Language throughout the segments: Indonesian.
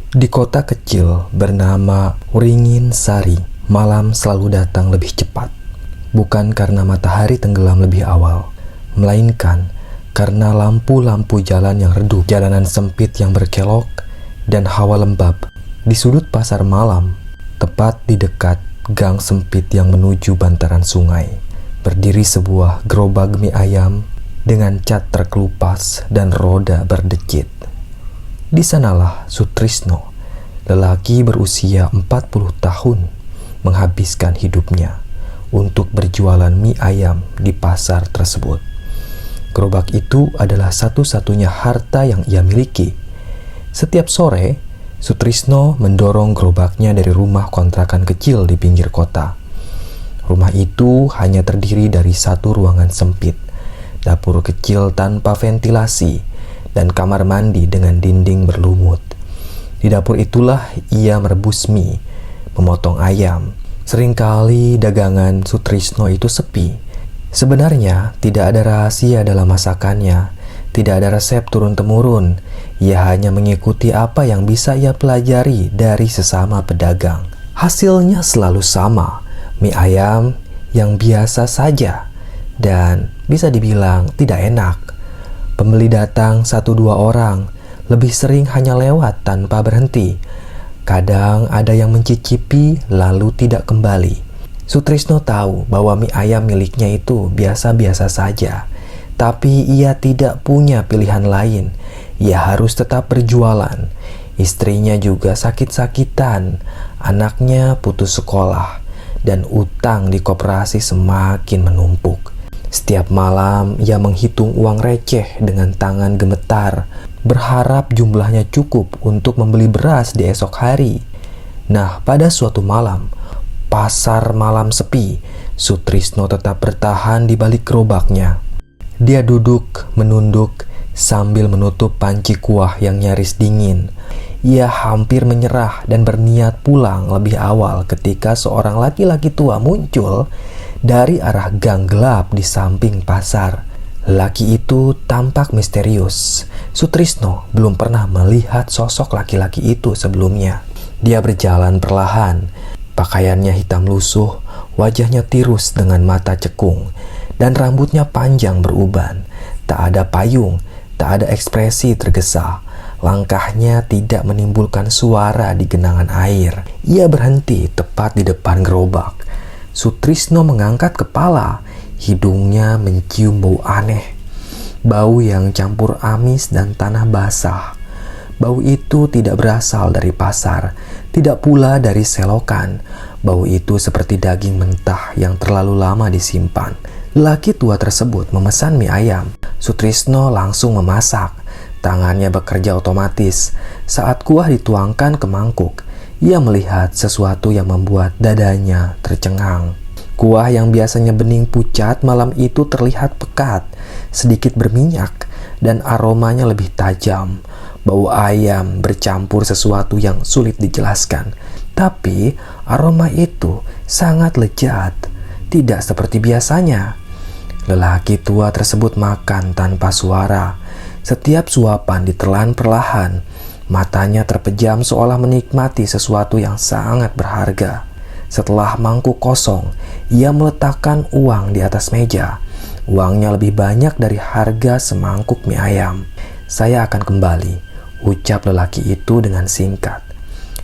Di kota kecil bernama Wringin Sari, malam selalu datang lebih cepat. Bukan karena matahari tenggelam lebih awal, melainkan karena lampu-lampu jalan yang redup, jalanan sempit yang berkelok, dan hawa lembab. Di sudut pasar malam, tepat di dekat gang sempit yang menuju bantaran sungai, berdiri sebuah gerobak mie ayam dengan cat terkelupas dan roda berdecit. Di sanalah Sutrisno, lelaki berusia 40 tahun, menghabiskan hidupnya untuk berjualan mie ayam di pasar tersebut. Gerobak itu adalah satu-satunya harta yang ia miliki. Setiap sore, Sutrisno mendorong gerobaknya dari rumah kontrakan kecil di pinggir kota. Rumah itu hanya terdiri dari satu ruangan sempit, dapur kecil tanpa ventilasi, dan kamar mandi dengan dinding berlumut. Di dapur itulah ia merebus mie, memotong ayam. Seringkali dagangan Sutrisno itu sepi. Sebenarnya tidak ada rahasia dalam masakannya, tidak ada resep turun-temurun. Ia hanya mengikuti apa yang bisa ia pelajari dari sesama pedagang. Hasilnya selalu sama, mie ayam yang biasa saja dan bisa dibilang tidak enak. Pembeli datang 1-2 orang, lebih sering hanya lewat tanpa berhenti. Kadang ada yang mencicipi lalu tidak kembali. Sutrisno tahu bahwa mie ayam miliknya itu biasa-biasa saja, tapi ia tidak punya pilihan lain. Ia harus tetap berjualan. Istrinya juga sakit-sakitan, anaknya putus sekolah, dan utang di koperasi semakin menumpuk. Setiap malam ia menghitung uang receh dengan tangan gemetar, berharap jumlahnya cukup untuk membeli beras di esok hari. Nah, pada suatu malam, pasar malam sepi, Sutrisno tetap bertahan di balik gerobaknya. Dia duduk menunduk sambil menutup panci kuah yang nyaris dingin. Ia hampir menyerah dan berniat pulang lebih awal ketika seorang laki-laki tua muncul dari arah gang gelap di samping pasar. Laki itu tampak misterius. Sutrisno belum pernah melihat sosok laki-laki itu sebelumnya. Dia berjalan perlahan. Pakaiannya hitam lusuh, wajahnya tirus dengan mata cekung, dan rambutnya panjang beruban. Tak ada payung, tak ada ekspresi tergesa. Langkahnya tidak menimbulkan suara di genangan air. Ia berhenti tepat di depan gerobak. Sutrisno mengangkat kepala, hidungnya mencium bau aneh. Bau yang campur amis dan tanah basah. Bau itu tidak berasal dari pasar, tidak pula dari selokan. Bau itu seperti daging mentah yang terlalu lama disimpan. Lelaki tua tersebut memesan mie ayam. Sutrisno langsung memasak. Tangannya bekerja otomatis. Saat kuah dituangkan ke mangkuk, ia melihat sesuatu yang membuat dadanya tercengang. Kuah yang biasanya bening pucat malam itu terlihat pekat, sedikit berminyak, dan aromanya lebih tajam. Bau ayam bercampur sesuatu yang sulit dijelaskan. Tapi aroma itu sangat lezat, tidak seperti biasanya. Lelaki tua tersebut makan tanpa suara. Setiap suapan ditelan perlahan. Matanya terpejam seolah menikmati sesuatu yang sangat berharga. Setelah mangkuk kosong, ia meletakkan uang di atas meja. Uangnya lebih banyak dari harga semangkuk mie ayam. "Saya akan kembali," ucap lelaki itu dengan singkat.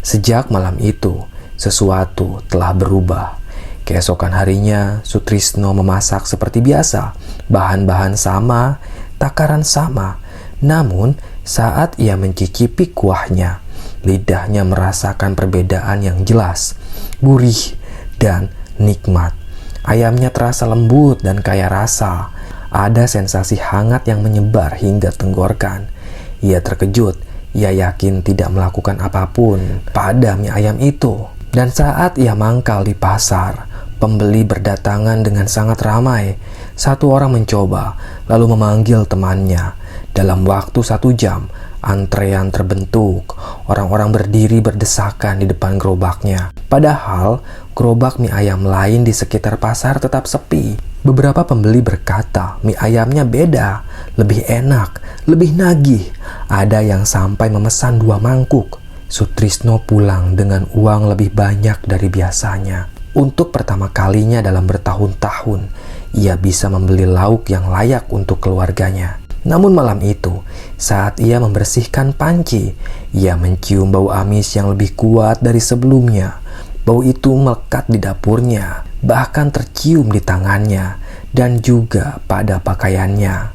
Sejak malam itu, sesuatu telah berubah. Keesokan harinya, Sutrisno memasak seperti biasa. Bahan-bahan sama, takaran sama. Namun, saat ia mencicipi kuahnya, lidahnya merasakan perbedaan yang jelas, gurih dan nikmat. Ayamnya terasa lembut dan kaya rasa. Ada sensasi hangat yang menyebar hingga tenggorokan. Ia terkejut. Ia yakin tidak melakukan apapun pada mie ayam itu. Dan saat ia mangkal di pasar, pembeli berdatangan dengan sangat ramai. Satu orang mencoba, lalu memanggil temannya. Dalam waktu 1 jam, antrean terbentuk. Orang-orang berdiri berdesakan di depan gerobaknya. Padahal, gerobak mie ayam lain di sekitar pasar tetap sepi. Beberapa pembeli berkata mie ayamnya beda, lebih enak, lebih nagih. Ada yang sampai memesan 2 mangkuk. Sutrisno pulang dengan uang lebih banyak dari biasanya. Untuk pertama kalinya dalam bertahun-tahun, ia bisa membeli lauk yang layak untuk keluarganya. Namun malam itu, saat ia membersihkan panci, ia mencium bau amis yang lebih kuat dari sebelumnya. Bau itu melekat di dapurnya, bahkan tercium di tangannya dan juga pada pakaiannya.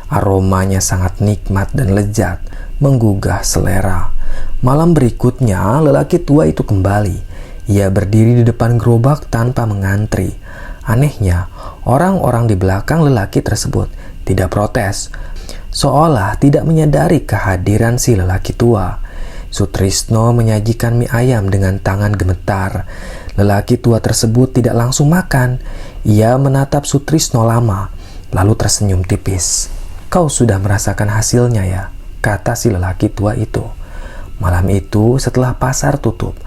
Aromanya sangat nikmat dan lezat, menggugah selera. Malam berikutnya, lelaki tua itu kembali. Ia berdiri di depan gerobak tanpa mengantri. Anehnya, orang-orang di belakang lelaki tersebut tidak protes, seolah tidak menyadari kehadiran si lelaki tua. Sutrisno menyajikan mie ayam dengan tangan gemetar. Lelaki tua tersebut tidak langsung makan. Ia menatap Sutrisno lama, lalu tersenyum tipis. "Kau sudah merasakan hasilnya ya?" kata si lelaki tua itu. Malam itu setelah pasar tutup,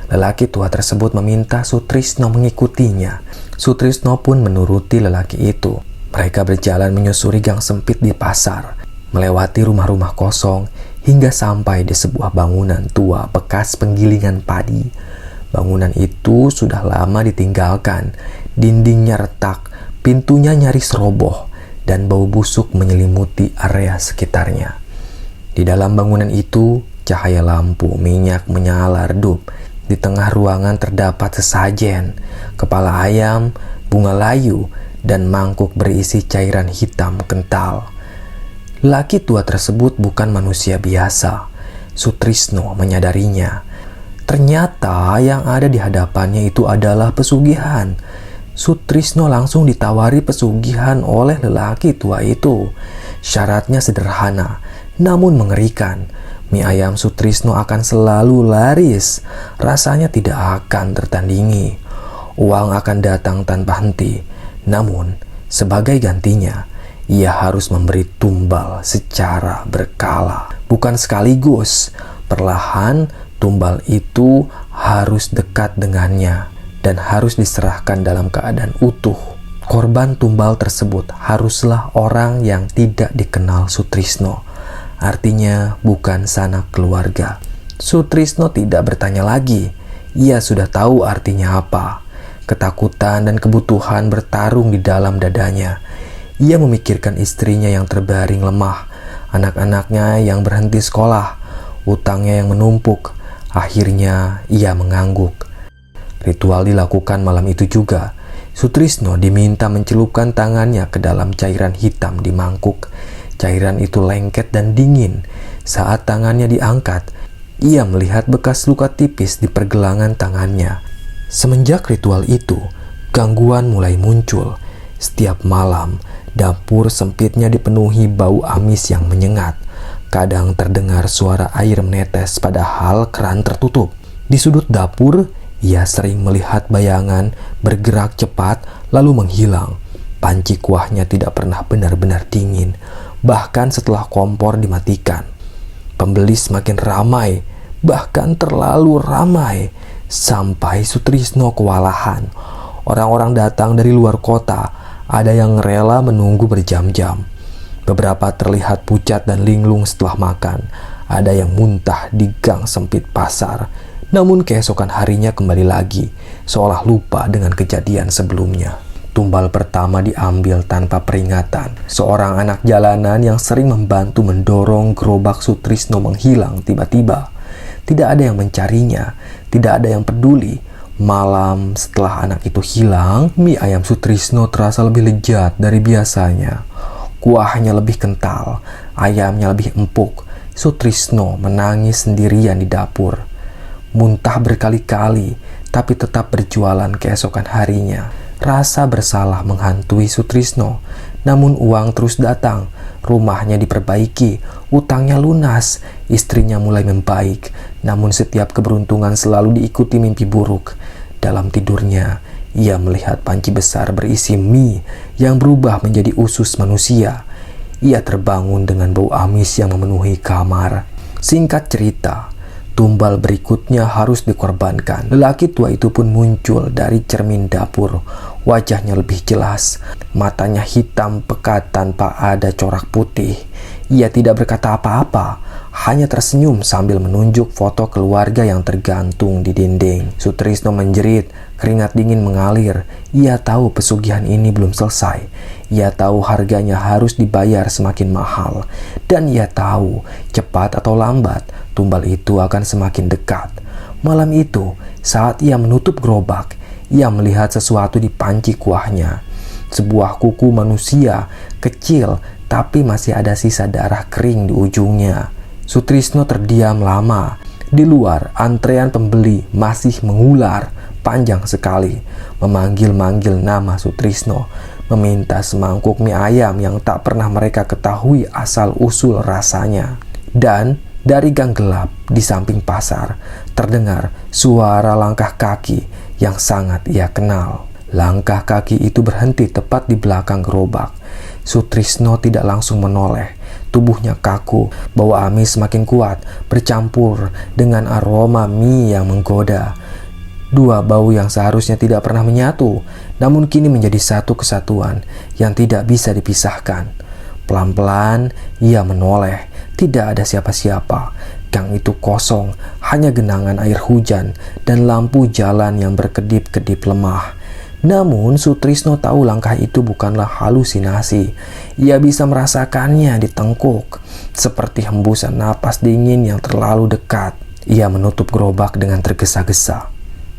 lelaki tua tersebut meminta Sutrisno mengikutinya. Sutrisno pun menuruti lelaki itu. Mereka berjalan menyusuri gang sempit di pasar, melewati rumah-rumah kosong, hingga sampai di sebuah bangunan tua bekas penggilingan padi. Bangunan itu sudah lama ditinggalkan, dindingnya retak, pintunya nyaris roboh, dan bau busuk menyelimuti area sekitarnya. Di dalam bangunan itu, cahaya lampu minyak menyala redup. Di tengah ruangan terdapat sesajen, kepala ayam, bunga layu, dan mangkuk berisi cairan hitam kental. Laki tua tersebut bukan manusia biasa. Sutrisno menyadarinya. Ternyata yang ada di hadapannya itu adalah pesugihan. Sutrisno langsung ditawari pesugihan oleh lelaki tua itu. Syaratnya sederhana, namun mengerikan. Mie ayam Sutrisno akan selalu laris, rasanya tidak akan tertandingi. Uang akan datang tanpa henti, namun sebagai gantinya, ia harus memberi tumbal secara berkala, bukan sekaligus. Perlahan, tumbal itu harus dekat dengannya dan harus diserahkan dalam keadaan utuh. Korban tumbal tersebut haruslah orang yang tidak dikenal Sutrisno. Artinya bukan sanak keluarga. Sutrisno tidak bertanya lagi. Ia sudah tahu artinya apa. Ketakutan dan kebutuhan bertarung di dalam dadanya. Ia memikirkan istrinya yang terbaring lemah, anak-anaknya yang berhenti sekolah, utangnya yang menumpuk. Akhirnya ia mengangguk. Ritual dilakukan malam itu juga. Sutrisno diminta mencelupkan tangannya ke dalam cairan hitam di mangkuk. Cairan itu lengket dan dingin. Saat tangannya diangkat, ia melihat bekas luka tipis di pergelangan tangannya. Semenjak ritual itu, gangguan mulai muncul. Setiap malam, dapur sempitnya dipenuhi bau amis yang menyengat. Kadang terdengar suara air menetes padahal keran tertutup. Di sudut dapur, ia sering melihat bayangan bergerak cepat lalu menghilang. Panci kuahnya tidak pernah benar-benar dingin. Bahkan setelah kompor dimatikan, pembeli semakin ramai, bahkan terlalu ramai, sampai Sutrisno kewalahan. Orang-orang datang dari luar kota, ada yang rela menunggu berjam-jam. Beberapa terlihat pucat dan linglung setelah makan, ada yang muntah di gang sempit pasar. Namun keesokan harinya kembali lagi, seolah lupa dengan kejadian sebelumnya. Tumbal pertama diambil tanpa peringatan. Seorang anak jalanan yang sering membantu mendorong gerobak Sutrisno menghilang tiba-tiba. Tidak ada yang mencarinya, tidak ada yang peduli. Malam setelah anak itu hilang, mie ayam Sutrisno terasa lebih lezat dari biasanya. Kuahnya lebih kental, ayamnya lebih empuk. Sutrisno menangis sendirian di dapur. Muntah berkali-kali, tapi tetap berjualan keesokan harinya. Rasa bersalah menghantui Sutrisno, namun uang terus datang. Rumahnya diperbaiki, utangnya lunas, istrinya mulai membaik. Namun setiap keberuntungan selalu diikuti mimpi buruk. Dalam tidurnya, ia melihat panci besar berisi mie yang berubah menjadi usus manusia. Ia terbangun dengan bau amis yang memenuhi kamar. Singkat cerita, tumbal berikutnya harus dikorbankan. Lelaki tua itu pun muncul dari cermin dapur. Wajahnya lebih jelas, matanya hitam pekat tanpa ada corak putih. Ia tidak berkata apa-apa, hanya tersenyum sambil menunjuk foto keluarga yang tergantung di dinding. Sutrisno menjerit, keringat dingin mengalir. Ia tahu pesugihan ini belum selesai. Ia tahu harganya harus dibayar semakin mahal. Dan ia tahu, cepat atau lambat, tumbal itu akan semakin dekat. Malam itu, saat ia menutup gerobak, ia melihat sesuatu di panci kuahnya. Sebuah kuku manusia, kecil, tapi masih ada sisa darah kering di ujungnya. Sutrisno terdiam lama. Di luar, antrean pembeli masih mengular panjang sekali, memanggil-manggil nama Sutrisno, meminta semangkuk mie ayam yang tak pernah mereka ketahui asal-usul rasanya. Dan dari gang gelap di samping pasar, terdengar suara langkah kaki yang sangat ia kenal. Langkah kaki itu berhenti tepat di belakang gerobak. Sutrisno tidak langsung menoleh. Tubuhnya kaku, bau amis semakin kuat, bercampur dengan aroma mie yang menggoda. Dua bau yang seharusnya tidak pernah menyatu, namun kini menjadi satu kesatuan yang tidak bisa dipisahkan. Pelan-pelan ia menoleh, tidak ada siapa-siapa. Gang itu kosong, hanya genangan air hujan dan lampu jalan yang berkedip-kedip lemah. Namun Sutrisno tahu langkah itu bukanlah halusinasi. Ia bisa merasakannya di tengkuk, seperti hembusan napas dingin yang terlalu dekat. Ia menutup gerobak dengan tergesa-gesa,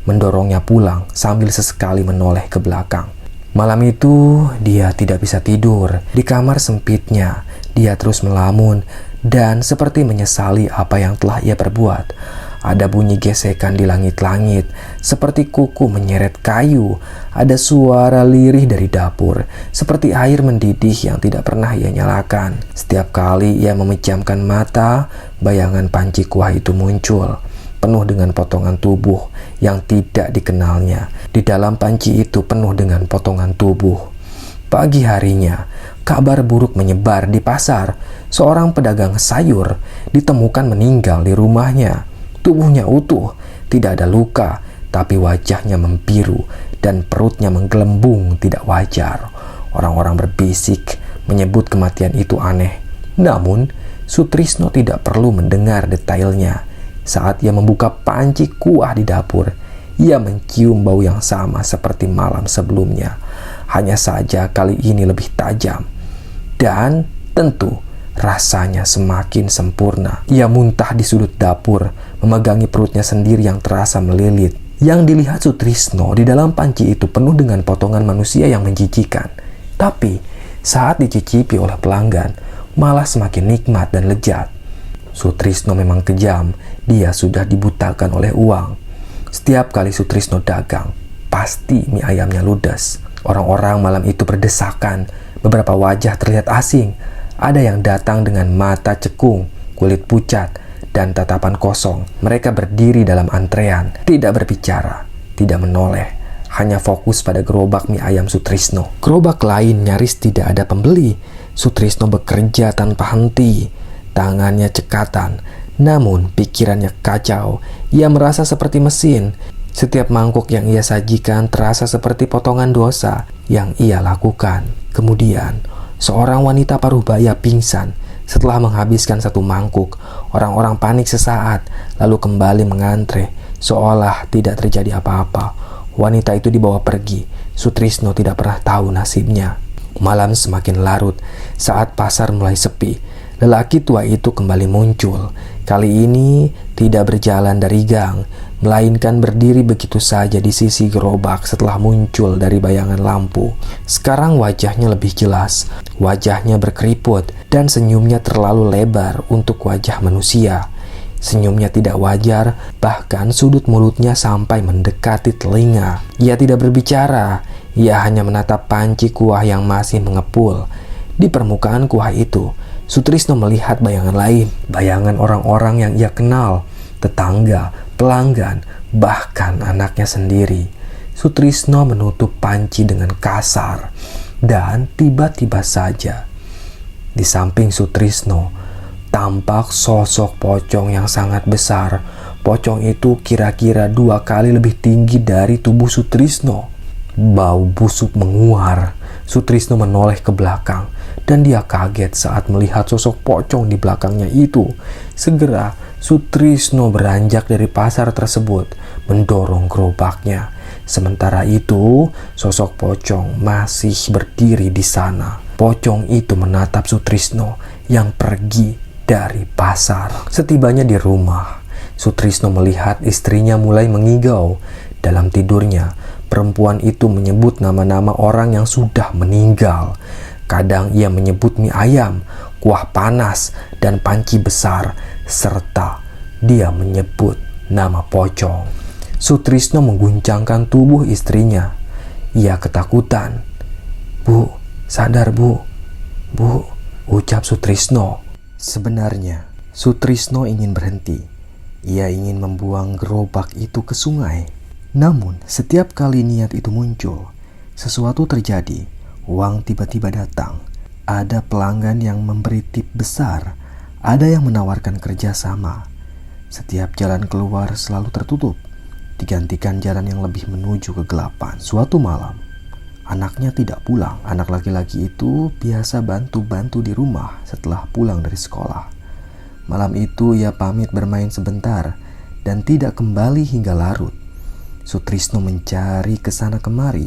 mendorongnya pulang sambil sesekali menoleh ke belakang. Malam itu dia tidak bisa tidur. Di kamar sempitnya, dia terus melamun dan seperti menyesali apa yang telah ia perbuat. Ada bunyi gesekan di langit-langit, seperti kuku menyeret kayu. Ada suara lirih dari dapur, seperti air mendidih yang tidak pernah ia nyalakan. Setiap kali ia memejamkan mata, bayangan panci kuah itu muncul, penuh dengan potongan tubuh yang tidak dikenalnya. Di dalam panci itu penuh dengan potongan tubuh. Pagi harinya, kabar buruk menyebar di pasar. Seorang pedagang sayur ditemukan meninggal di rumahnya. Tubuhnya utuh, tidak ada luka, tapi wajahnya membiru dan perutnya menggelembung tidak wajar. Orang-orang berbisik menyebut kematian itu aneh. Namun, Sutrisno tidak perlu mendengar detailnya. Saat ia membuka panci kuah di dapur, ia mencium bau yang sama seperti malam sebelumnya. Hanya saja kali ini lebih tajam. Dan tentu rasanya semakin sempurna. Ia muntah di sudut dapur, memegangi perutnya sendiri yang terasa melilit. Yang dilihat Sutrisno di dalam panci itu penuh dengan potongan manusia yang menjijikan. Tapi saat dicicipi oleh pelanggan, malah semakin nikmat dan lezat. Sutrisno memang kejam. Dia sudah dibutakan oleh uang. Setiap kali Sutrisno dagang, pasti mie ayamnya ludes. Orang-orang malam itu berdesakan. Beberapa wajah terlihat asing. Ada yang datang dengan mata cekung, kulit pucat, dan tatapan kosong. Mereka berdiri dalam antrean, tidak berbicara, tidak menoleh, hanya fokus pada gerobak mie ayam Sutrisno. Gerobak lain nyaris tidak ada pembeli. Sutrisno bekerja tanpa henti, tangannya cekatan, namun pikirannya kacau. Ia merasa seperti mesin. Setiap mangkuk yang ia sajikan terasa seperti potongan dosa yang ia lakukan. Kemudian, seorang wanita paruh baya pingsan setelah menghabiskan satu mangkuk. Orang-orang panik sesaat, lalu kembali mengantre, seolah tidak terjadi apa-apa. Wanita itu dibawa pergi. Sutrisno tidak pernah tahu nasibnya. Malam semakin larut. Saat pasar mulai sepi, lelaki tua itu kembali muncul. Kali ini tidak berjalan dari gang, melainkan berdiri begitu saja di sisi gerobak setelah muncul dari bayangan lampu. Sekarang wajahnya lebih jelas. Wajahnya berkeriput dan senyumnya terlalu lebar untuk wajah manusia. Senyumnya tidak wajar, bahkan sudut mulutnya sampai mendekati telinga. Ia tidak berbicara, ia hanya menatap panci kuah yang masih mengepul. Di permukaan kuah itu, Sutrisno melihat bayangan lain, bayangan orang-orang yang ia kenal, tetangga, pelanggan, bahkan anaknya sendiri. Sutrisno menutup panci dengan kasar, dan tiba-tiba saja di samping Sutrisno tampak sosok pocong yang sangat besar. Pocong itu kira-kira 2 kali lebih tinggi dari tubuh Sutrisno. Bau busuk menguar. Sutrisno menoleh ke belakang dan dia kaget saat melihat sosok pocong di belakangnya itu. Segera Sutrisno beranjak dari pasar tersebut, mendorong gerobaknya. Sementara itu, sosok pocong masih berdiri di sana. Pocong itu menatap Sutrisno yang pergi dari pasar. Setibanya di rumah, Sutrisno melihat istrinya mulai mengigau. Dalam tidurnya, perempuan itu menyebut nama-nama orang yang sudah meninggal. Kadang ia menyebut mie ayam, kuah panas, dan panci besar, serta dia menyebut nama pocong. Sutrisno mengguncangkan tubuh istrinya. Ia ketakutan. "Bu, sadar bu, bu," ucap Sutrisno. Sebenarnya, Sutrisno ingin berhenti. Ia ingin membuang gerobak itu ke sungai. Namun, setiap kali niat itu muncul, sesuatu terjadi. Uang tiba-tiba datang. Ada pelanggan yang memberi tip besar. Ada yang menawarkan kerjasama. Setiap jalan keluar selalu tertutup, digantikan jalan yang lebih menuju kegelapan. Suatu malam, anaknya tidak pulang. Anak laki-laki itu biasa bantu-bantu di rumah setelah pulang dari sekolah. Malam itu ia pamit bermain sebentar dan tidak kembali hingga larut. Sutrisno mencari kesana kemari.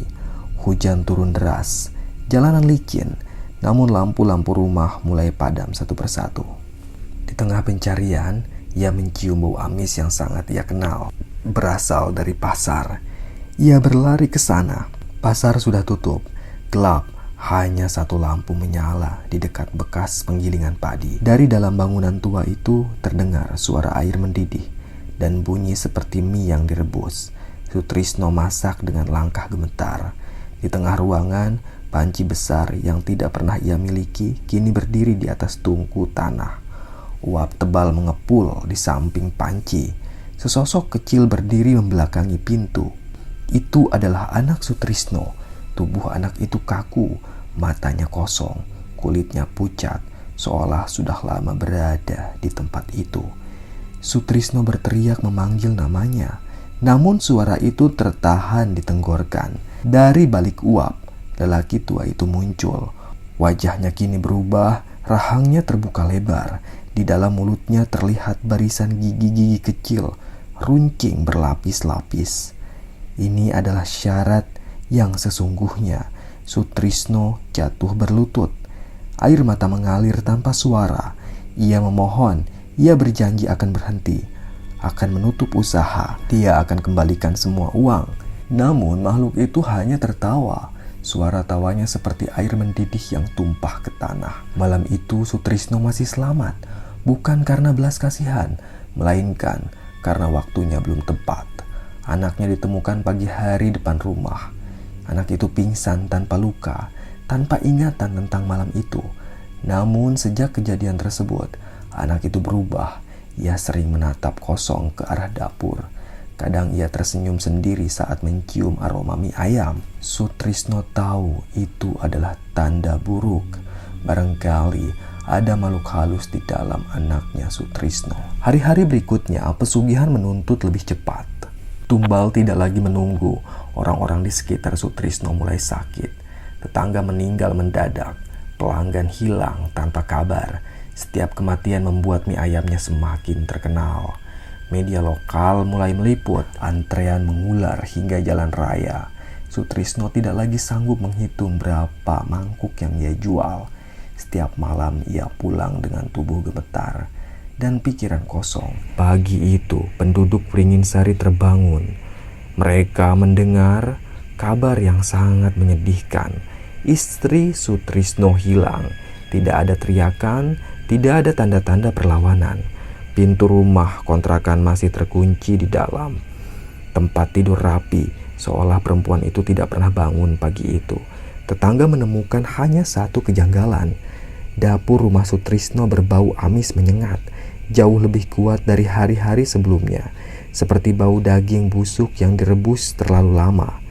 Hujan turun deras, jalanan licin, namun lampu-lampu rumah mulai padam satu persatu. Di tengah pencarian, ia mencium bau amis yang sangat ia kenal, berasal dari pasar. Ia berlari ke sana. Pasar sudah tutup, gelap, hanya satu lampu menyala di dekat bekas penggilingan padi. Dari dalam bangunan tua itu terdengar suara air mendidih dan bunyi seperti mie yang direbus. Sutrisno masak dengan langkah gemetar. Di tengah ruangan, panci besar yang tidak pernah ia miliki kini berdiri di atas tungku tanah. Uap tebal mengepul di samping panci. Sesosok kecil berdiri membelakangi pintu. Itu adalah anak Sutrisno. Tubuh anak itu kaku, matanya kosong, kulitnya pucat, seolah sudah lama berada di tempat itu. Sutrisno berteriak memanggil namanya, namun suara itu tertahan di tenggorokan. Dari balik uap, lelaki tua itu muncul. Wajahnya kini berubah, rahangnya terbuka lebar. Di dalam mulutnya terlihat barisan gigi-gigi kecil, runcing berlapis-lapis. Ini adalah syarat yang sesungguhnya. Sutrisno jatuh berlutut. Air mata mengalir tanpa suara. Ia memohon, ia berjanji akan berhenti, akan menutup usaha. Dia akan kembalikan semua uang. Namun makhluk itu hanya tertawa. Suara tawanya seperti air mendidih yang tumpah ke tanah. Malam itu Sutrisno masih selamat, bukan karena belas kasihan, melainkan karena waktunya belum tepat. Anaknya ditemukan pagi hari depan rumah. Anak itu pingsan tanpa luka, tanpa ingatan tentang malam itu. Namun sejak kejadian tersebut, anak itu berubah. Ia sering menatap kosong ke arah dapur. Kadang ia tersenyum sendiri saat mencium aroma mie ayam. Sutrisno tahu itu adalah tanda buruk. Barangkali ada makhluk halus di dalam anaknya Sutrisno. Hari-hari berikutnya, pesugihan menuntut lebih cepat. Tumbal tidak lagi menunggu. Orang-orang di sekitar Sutrisno mulai sakit. Tetangga meninggal mendadak. Pelanggan hilang tanpa kabar. Setiap kematian membuat mie ayamnya semakin terkenal. Media lokal mulai meliput, antrean mengular hingga jalan raya. Sutrisno tidak lagi sanggup menghitung berapa mangkuk yang ia jual. Setiap malam ia pulang dengan tubuh gemetar dan pikiran kosong. Pagi itu, penduduk Wringinsari terbangun. Mereka mendengar kabar yang sangat menyedihkan. Istri Sutrisno hilang. Tidak ada teriakan, tidak ada tanda-tanda perlawanan. Pintu rumah kontrakan masih terkunci di dalam. Tempat tidur rapi, seolah perempuan itu tidak pernah bangun pagi itu. Tetangga menemukan hanya satu kejanggalan. Dapur rumah Sutrisno berbau amis menyengat, jauh lebih kuat dari hari-hari sebelumnya, seperti bau daging busuk yang direbus terlalu lama.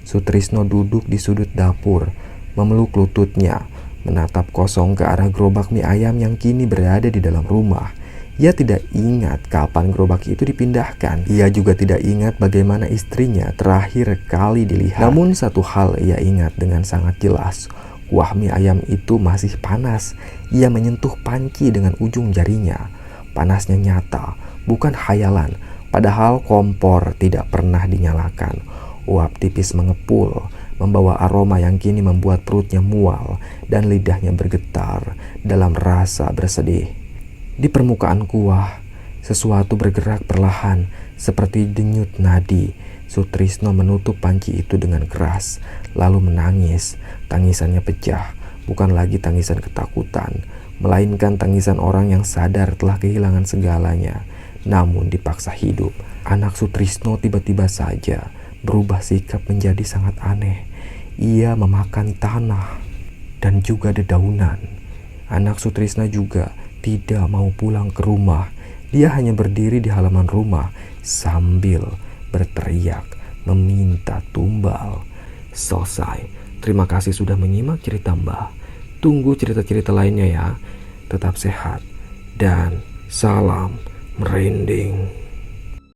Sutrisno duduk di sudut dapur, memeluk lututnya, menatap kosong ke arah gerobak mie ayam yang kini berada di dalam rumah. Ia tidak ingat kapan gerobak itu dipindahkan. Ia juga tidak ingat bagaimana istrinya terakhir kali dilihat. Namun satu hal ia ingat dengan sangat jelas. Kuah mie ayam itu masih panas. Ia menyentuh panci dengan ujung jarinya. Panasnya nyata, bukan khayalan. Padahal kompor tidak pernah dinyalakan. Uap tipis mengepul, membawa aroma yang kini membuat perutnya mual dan lidahnya bergetar dalam rasa bersedih. Di permukaan kuah, sesuatu bergerak perlahan seperti denyut nadi. Sutrisno menutup panci itu dengan keras, lalu menangis. Tangisannya pecah, bukan lagi tangisan ketakutan, melainkan tangisan orang yang sadar telah kehilangan segalanya, namun dipaksa hidup. Anak Sutrisno tiba-tiba saja berubah sikap menjadi sangat aneh. Ia memakan tanah dan juga dedaunan. Anak Sutrisno juga tidak mau pulang ke rumah. Dia hanya berdiri di halaman rumah sambil berteriak meminta tumbal. Selesai. Terima kasih sudah menyimak cerita Mbah. Tunggu cerita-cerita lainnya ya. Tetap sehat dan salam merinding.